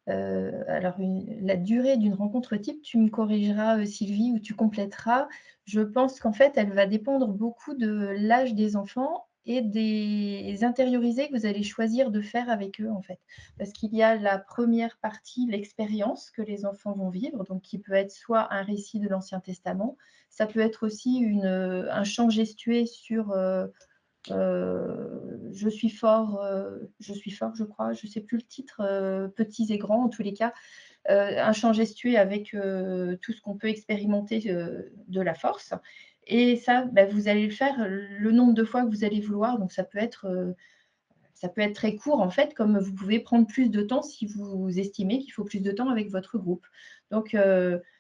Alors, la durée d'une rencontre type, tu me corrigeras, Sylvie, ou tu compléteras. Je pense qu'en fait, elle va dépendre beaucoup de l'âge des enfants et des intériorisés que vous allez choisir de faire avec eux, en fait. Parce qu'il y a la première partie, l'expérience que les enfants vont vivre, donc qui peut être soit un récit de l'Ancien Testament, ça peut être aussi un chant gestué sur je suis fort, je crois, je ne sais plus le titre, petits et grands en tous les cas, un chant gestué avec tout ce qu'on peut expérimenter de la force. Et ça, bah, vous allez le faire le nombre de fois que vous allez vouloir. Donc ça peut être très court en fait, comme vous pouvez prendre plus de temps si vous estimez qu'il faut plus de temps avec votre groupe. Donc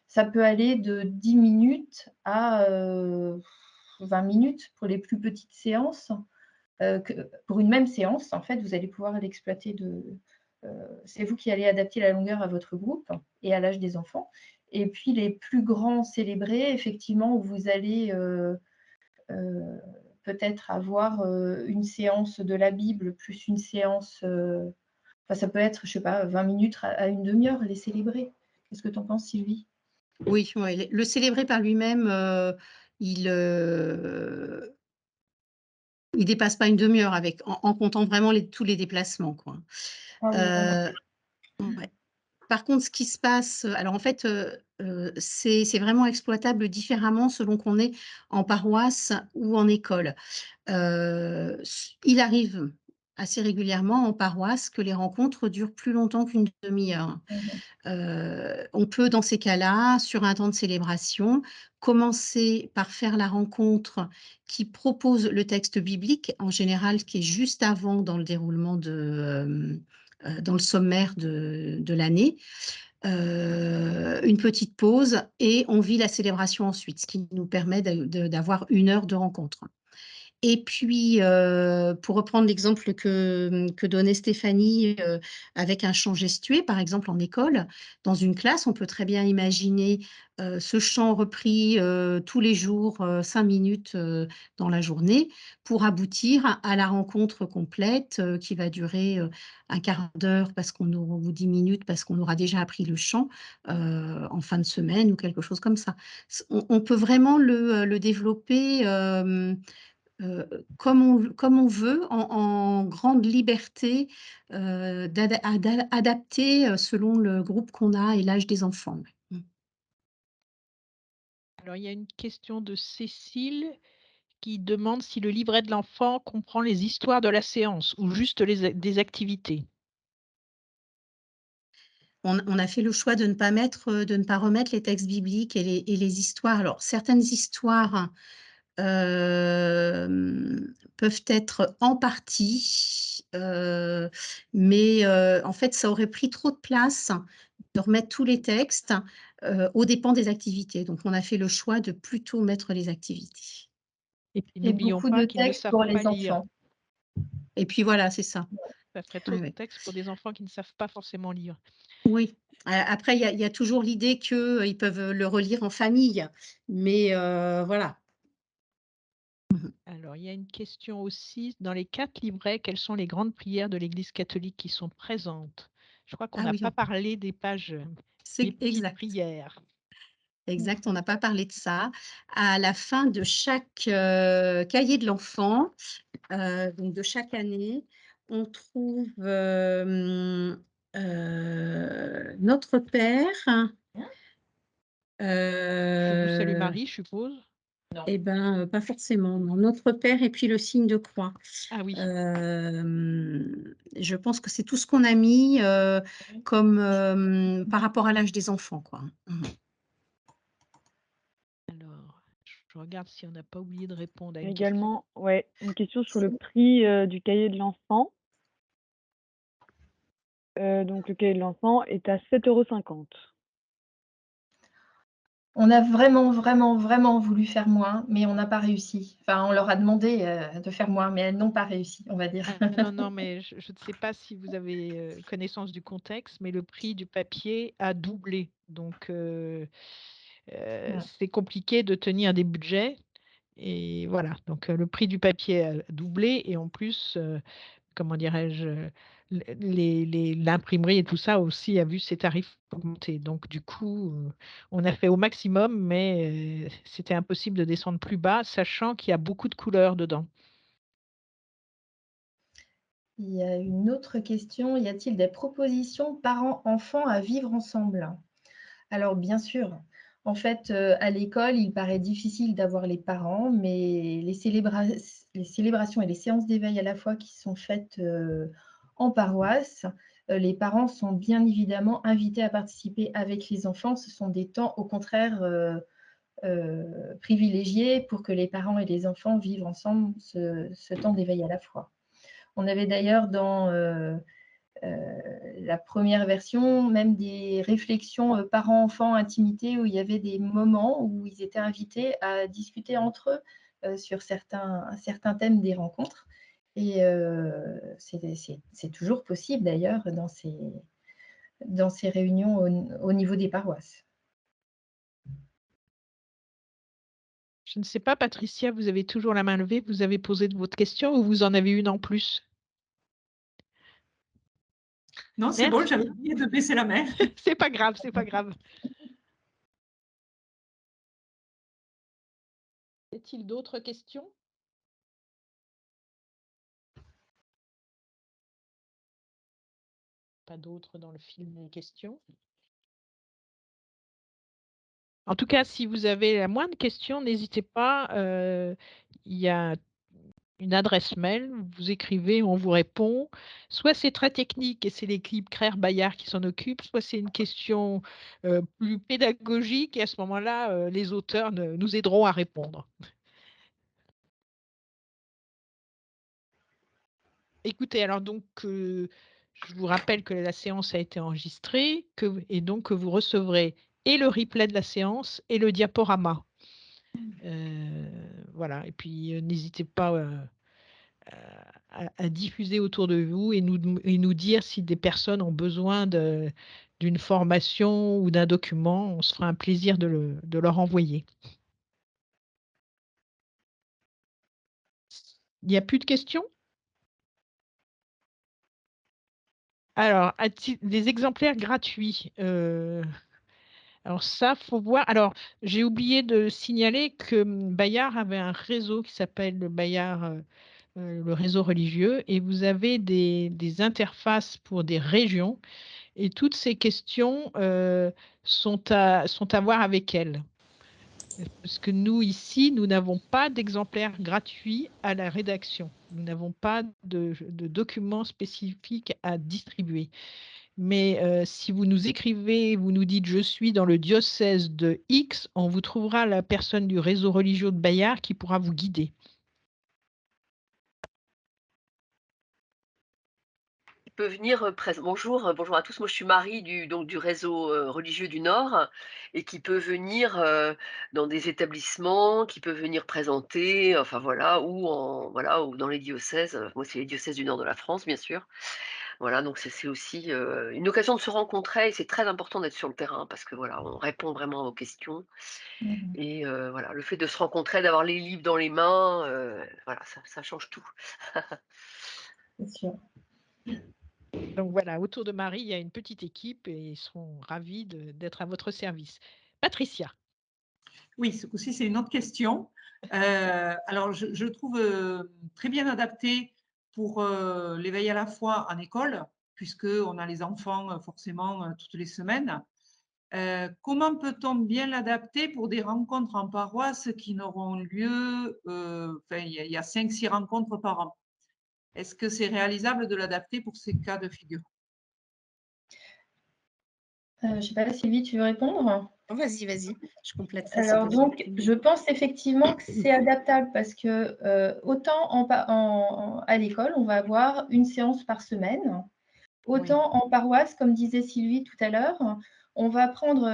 ça peut aller de 10 minutes à 20 minutes pour les plus petites séances. Pour une même séance, en fait, vous allez pouvoir l'exploiter c'est vous qui allez adapter la longueur à votre groupe et à l'âge des enfants. Et puis les plus grands célébrés, effectivement, où vous allez peut-être avoir une séance de la Bible plus une séance Enfin, ça peut être, je sais pas, 20 minutes à une demi-heure, les célébrer. Qu'est-ce que tu en penses, Sylvie? Oui, ouais, le célébrer par lui-même, il dépasse pas une demi-heure en comptant vraiment tous les déplacements, quoi. Ah oui, vraiment. Ouais. Par contre, ce qui se passe, alors en fait, c'est vraiment exploitable différemment selon qu'on est en paroisse ou en école. Il arrive assez régulièrement en paroisse que les rencontres durent plus longtemps qu'une demi-heure. Mmh. On peut dans ces cas-là, sur un temps de célébration, commencer par faire la rencontre qui propose le texte biblique, en général qui est juste avant dans le déroulement dans le sommaire de l'année. Une petite pause et on vit la célébration ensuite, ce qui nous permet d'avoir 1 heure de rencontre. Et puis, pour reprendre l'exemple que donnait Stéphanie, avec un chant gestué, par exemple en école, dans une classe, on peut très bien imaginer, ce chant repris, tous les jours, 5 minutes, dans la journée pour aboutir à la rencontre complète, qui va durer, 1/4 d'heure parce qu'on aura ou 10 minutes parce qu'on aura déjà appris le chant, en fin de semaine ou quelque chose comme ça. On peut vraiment le développer, comme on veut, en grande liberté, adapter, selon le groupe qu'on a et l'âge des enfants. Mmh. Alors, il y a une question de Cécile qui demande si le livret de l'enfant comprend les histoires de la séance ou juste des activités. On a fait le choix de ne pas de ne pas remettre les textes bibliques et les histoires. Alors certaines histoires, peuvent être en partie, mais en fait, ça aurait pris trop de place de remettre tous les textes, aux dépens des activités. Donc on a fait le choix de plutôt mettre les activités. Et puis Et n'oublions beaucoup de pas qu'ils ne textes savent pour pas les lire. enfants. Et puis voilà, c'est ça. Ça ferait trop Oui, de oui. texte pour des enfants qui ne savent pas forcément lire. Oui. Après il y a toujours l'idée qu'ils peuvent le relire en famille, mais voilà. Alors, il y a une question aussi, dans les 4 livrets, quelles sont les grandes prières de l'Église catholique qui sont présentes? Je crois qu'on Ah n'a oui, pas parlé des pages, des c'est petites exact. prières. Exact, on n'a pas parlé de ça. À la fin de chaque, cahier de l'enfant, donc de chaque année, on trouve, Notre Père, Je vous salue heu Marie, je suppose? et ben, pas forcément, non. Notre Père et puis le signe de croix. Ah oui. Je pense que c'est tout ce qu'on a mis, comme, par rapport à l'âge des enfants, quoi. Mmh. Alors, je regarde si on n'a pas oublié de répondre à une question. Également, ouais, une question sur le prix, du cahier de l'enfant. Donc le cahier de l'enfant est à 7,50 €. On a vraiment, vraiment, vraiment voulu faire moins, mais on n'a pas réussi. Enfin, on leur a demandé, de faire moins, mais elles n'ont pas réussi, on va dire. Non, non, mais je ne sais pas si vous avez, connaissance du contexte, mais le prix du papier a doublé. Donc, Mmh. c'est compliqué de tenir des budgets et voilà. Donc, le prix du papier a doublé et en plus, comment dirais-je? L'imprimerie et tout ça aussi a vu ses tarifs augmenter. Donc du coup, on a fait au maximum, mais c'était impossible de descendre plus bas, sachant qu'il y a beaucoup de couleurs dedans. Il y a une autre question, y a-t-il des propositions parents-enfants à vivre ensemble? Alors bien sûr, en fait, à l'école, il paraît difficile d'avoir les parents, mais les célébrations et les séances d'éveil à la fois qui sont faites, en paroisse, les parents sont bien évidemment invités à participer avec les enfants. Ce sont des temps au contraire, privilégiés pour que les parents et les enfants vivent ensemble ce temps d'éveil à la fois. On avait d'ailleurs dans, la première version, même des réflexions, parents-enfants, intimité, où il y avait des moments où ils étaient invités à discuter entre eux, sur certains thèmes des rencontres et c'est toujours possible d'ailleurs dans ces réunions au niveau des paroisses. Je ne sais pas, Patricia, vous avez toujours la main levée, vous avez posé votre question ou vous en avez une en plus? Non, c'est bon, Merci. j'avais oublié de baisser la main. C'est pas grave, c'est pas grave. C'est pas grave, c'est pas grave. Y a-t-il d'autres questions? Pas d'autres dans le film en question. En tout cas, si vous avez la moindre question, n'hésitez pas. Il y a une adresse mail, vous écrivez, on vous répond. Soit c'est très technique et c'est l'équipe Claire Bayard qui s'en occupe, soit c'est une question plus pédagogique et à ce moment-là, les auteurs nous aideront à répondre. Écoutez, alors donc, je vous rappelle que la séance a été enregistrée et donc que vous recevrez et le replay de la séance et le diaporama. Voilà, et puis n'hésitez pas à diffuser autour de vous et nous dire si des personnes ont besoin d'une formation ou d'un document. On se fera un plaisir de leur envoyer. Il n'y a plus de questions? Alors, des exemplaires gratuits. Alors ça, faut voir. Alors, j'ai oublié de signaler que Bayard avait un réseau qui s'appelle le Bayard, le réseau religieux, et vous avez des interfaces pour des régions, et toutes ces questions sont à voir avec elles. Parce que nous, ici, nous n'avons pas d'exemplaires gratuits à la rédaction. Nous n'avons pas de documents spécifiques à distribuer. Mais si vous nous écrivez, vous nous dites « Je suis dans le diocèse de X », on vous trouvera la personne du réseau religieux de Bayard qui pourra vous guider. Peut venir bonjour à tous. Moi, je suis Marie du réseau religieux du Nord et qui peut venir dans des établissements, qui peut venir présenter, enfin voilà, ou dans les diocèses. Moi, c'est les diocèses du Nord de la France, bien sûr. Voilà, donc c'est aussi une occasion de se rencontrer et c'est très important d'être sur le terrain parce que voilà, on répond vraiment aux questions. Et voilà, le fait de se rencontrer, d'avoir les livres dans les mains, voilà, ça change tout. C'est sûr. Donc voilà, autour de Marie, il y a une petite équipe et ils seront ravis d'être à votre service. Patricia. Oui, ce coup-ci, c'est une autre question. Alors, je trouve très bien adapté pour l'éveil à la foi en école, puisqu'on a les enfants forcément toutes les semaines. Comment peut-on bien l'adapter pour des rencontres en paroisse qui n'auront lieu, il y a 5-6 rencontres par an? Est-ce que c'est réalisable de l'adapter pour ces cas de figure? Je ne sais pas, Sylvie, tu veux répondre? Vas-y, je complète ça. Alors donc, je pense effectivement que c'est adaptable parce que autant à l'école, on va avoir une séance par semaine, autant en paroisse, comme disait Sylvie tout à l'heure, on va prendre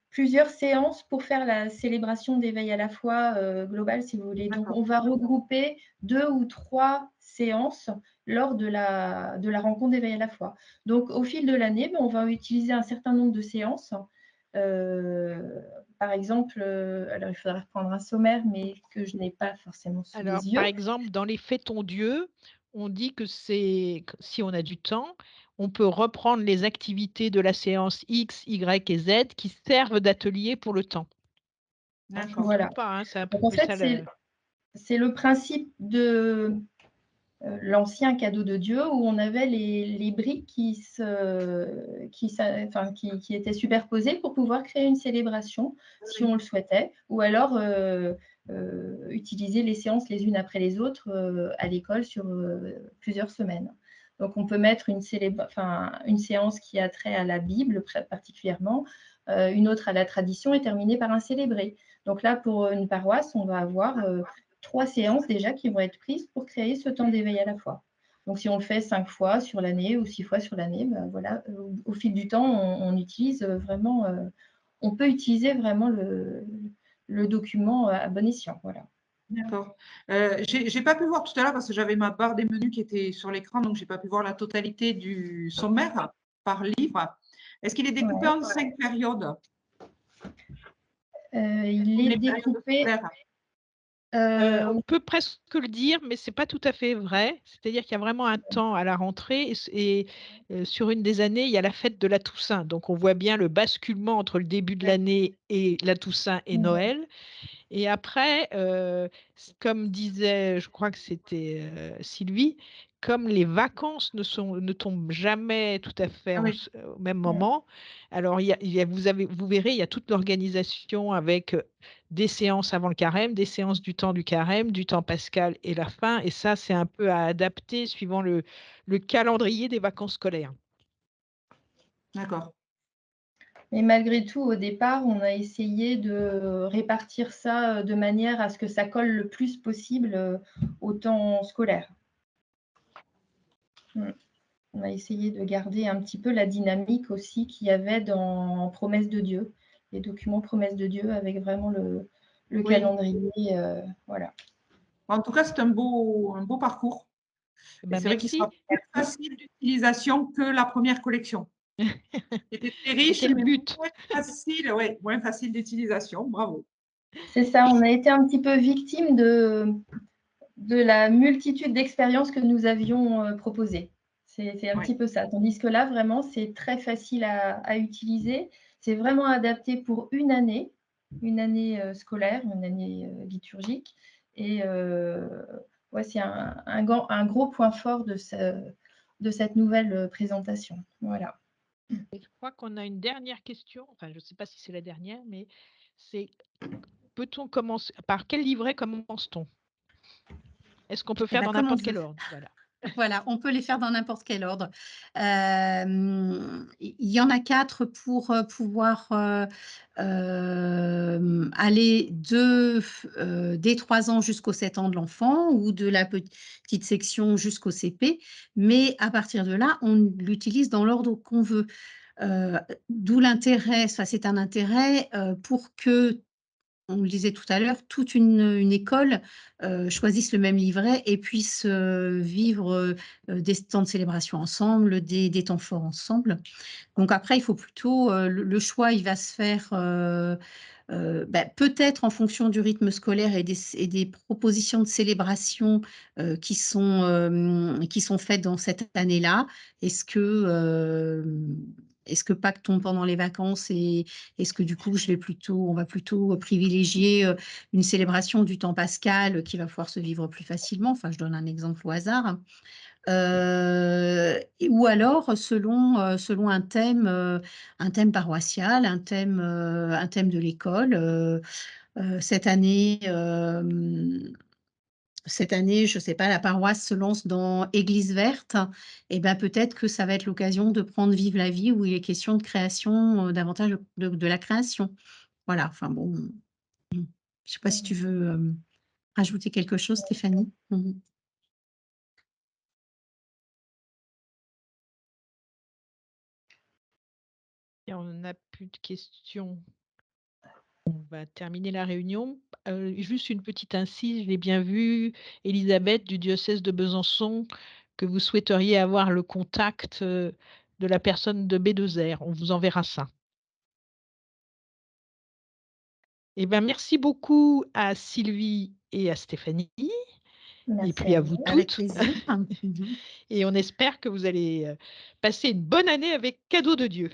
plusieurs séances pour faire la célébration d'éveil à la foi globale, si vous voulez. Donc, on va regrouper 2 ou 3 séances lors de la rencontre d'éveil à la foi. Donc, au fil de l'année, on va utiliser un certain nombre de séances. Par exemple, alors il faudrait reprendre un sommaire, mais que je n'ai pas forcément sous les yeux. Par exemple, dans les Fais ton Dieu, on dit que si on a du temps, on peut reprendre les activités de la séance X, Y et Z qui servent d'atelier pour le temps. D'accord. Voilà. Donc, en fait, c'est le principe de l'ancien cadeau de Dieu où on avait les briques qui étaient superposées pour pouvoir créer une célébration si on le souhaitait, ou alors utiliser les séances les unes après les autres à l'école sur plusieurs semaines. Donc, on peut mettre une séance qui a trait à la Bible particulièrement, une autre à la tradition et terminer par un célébré. Donc là, pour une paroisse, on va avoir 3 séances déjà qui vont être prises pour créer ce temps d'éveil à la foi. Donc, si on le fait 5 fois sur l'année ou 6 fois sur l'année, ben voilà, au fil du temps, on utilise vraiment, on peut utiliser vraiment le document à bon escient. Voilà. D'accord. Je n'ai pas pu voir tout à l'heure parce que j'avais ma barre des menus qui était sur l'écran, donc je n'ai pas pu voir la totalité du sommaire par livre. Est-ce qu'il est découpé en 5 périodes? Il est découpé. On peut presque le dire, mais c'est pas tout à fait vrai. C'est-à-dire qu'il y a vraiment un temps à la rentrée et sur une des années, il y a la fête de la Toussaint. Donc on voit bien le basculement entre le début de l'année et la Toussaint et Noël. Et après, comme disait, je crois que c'était Sylvie, comme les vacances ne tombent jamais tout à fait Ah oui. au même moment, alors vous verrez, il y a toute l'organisation avec des séances avant le carême, des séances du temps du carême, du temps pascal et la fin. Et ça, c'est un peu à adapter suivant le calendrier des vacances scolaires. D'accord. Mais malgré tout, au départ, on a essayé de répartir ça de manière à ce que ça colle le plus possible au temps scolaire. On a essayé de garder un petit peu la dynamique aussi qu'il y avait dans Promesse de Dieu, les documents Promesse de Dieu avec vraiment le Oui. calendrier. Voilà. En tout cas, c'est un beau parcours. Et c'est vrai qu'il sera plus facile d'utilisation que la première collection. C'était très riche, C'était le mais but. moins facile d'utilisation. Bravo. C'est ça, on a été un petit peu victime de la multitude d'expériences que nous avions proposées. C'est un petit peu ça. Tandis que là, vraiment, c'est très facile à utiliser. C'est vraiment adapté pour une année scolaire, une année liturgique. Et ouais, c'est un gros point fort de cette nouvelle présentation. Voilà. Et je crois qu'on a une dernière question. Enfin, je ne sais pas si c'est la dernière, mais c'est peut-on commencer par quel livret commence-t-on? Est-ce qu'on peut faire dans n'importe quel ordre? Voilà. Voilà, on peut les faire dans n'importe quel ordre. Il y en a 4 pour pouvoir aller des 3 ans jusqu'aux 7 ans de l'enfant ou de la petite section jusqu'au CP. Mais à partir de là, on l'utilise dans l'ordre qu'on veut. D'où l'intérêt, ça c'est un intérêt pour que, on le disait tout à l'heure, toute une école choisisse le même livret et puisse vivre des temps de célébration ensemble, des temps forts ensemble. Donc après, il faut plutôt, le choix, il va se faire peut-être en fonction du rythme scolaire et des propositions de célébration qui sont faites dans cette année-là. Est-ce que Pâques tombe pendant les vacances et est-ce que du coup, on va plutôt privilégier une célébration du temps pascal qui va pouvoir se vivre plus facilement? Enfin, je donne un exemple au hasard. Ou alors selon un thème paroissial, un thème de l'école. Cette année, je sais pas, la paroisse se lance dans Église verte et ben, peut-être que ça va être l'occasion de prendre Vive la vie où il est question de création, davantage de la création. Voilà, enfin bon, je sais pas si tu veux, rajouter quelque chose, Stéphanie? Et on n'a plus de questions. On va terminer la réunion. Juste une petite incise, je l'ai bien vu, Elisabeth du diocèse de Besançon, que vous souhaiteriez avoir le contact de la personne de B2R. On vous enverra ça. Eh bien, merci beaucoup à Sylvie et à Stéphanie. Merci et puis à vous Avec toutes. plaisir. Et on espère que vous allez passer une bonne année avec Cadeau de Dieu.